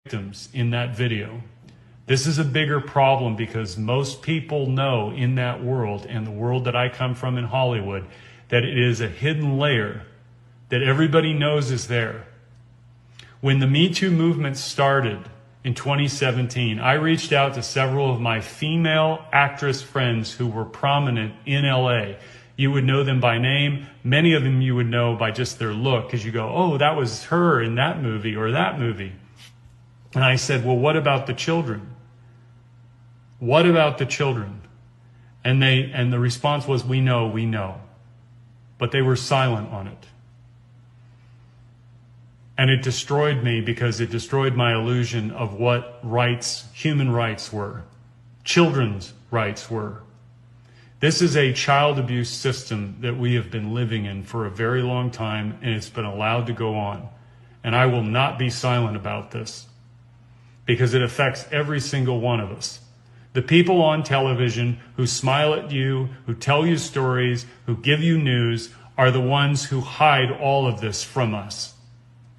victims in that video. This is a bigger problem because most people know in that world, and the world that I come from in Hollywood, that it is a hidden layer that everybody knows is there. When the Me Too movement started in 2017, I reached out to several of my female actress friends who were prominent in LA. You would know them by name. Many of them you would know by just their look, because you go, oh, that was her in that movie or that movie. And I said, well, what about the children? What about the children? And the response was, we know. But they were silent on it. And it destroyed me because it destroyed my illusion of what rights, human rights were, children's rights were. This is a child abuse system that we have been living in for a very long time, and it's been allowed to go on. And I will not be silent about this because it affects every single one of us. The people on television who smile at you, who tell you stories, who give you news, are the ones who hide all of this from us.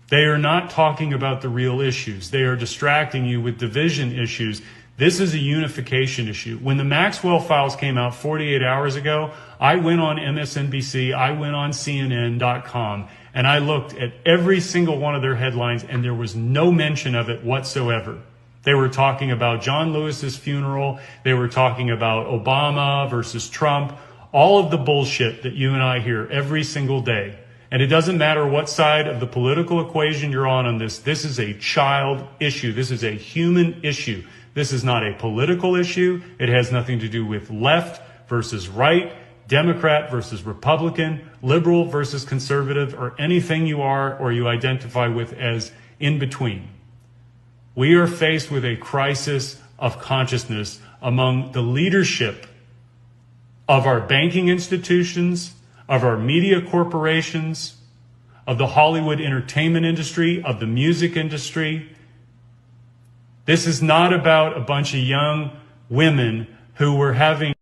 They are not talking about the real issues. They are distracting you with division issues. This is a unification issue. When the Maxwell files came out 48 hours ago, I went on MSNBC, I went on CNN.com, and I looked at every single one of their headlines, and there was no mention of it whatsoever. They were talking about John Lewis's funeral. They were talking about Obama versus Trump, all of the bullshit that you and I hear every single day. And it doesn't matter what side of the political equation you're on this. This is a child issue. This is a human issue. This is not a political issue. It has nothing to do with left versus right, Democrat versus Republican, liberal versus conservative, or anything you are or you identify with as in between. We are faced with a crisis of consciousness among the leadership of our banking institutions, of our media corporations, of the Hollywood entertainment industry, of the music industry. This is not about a bunch of young women who were having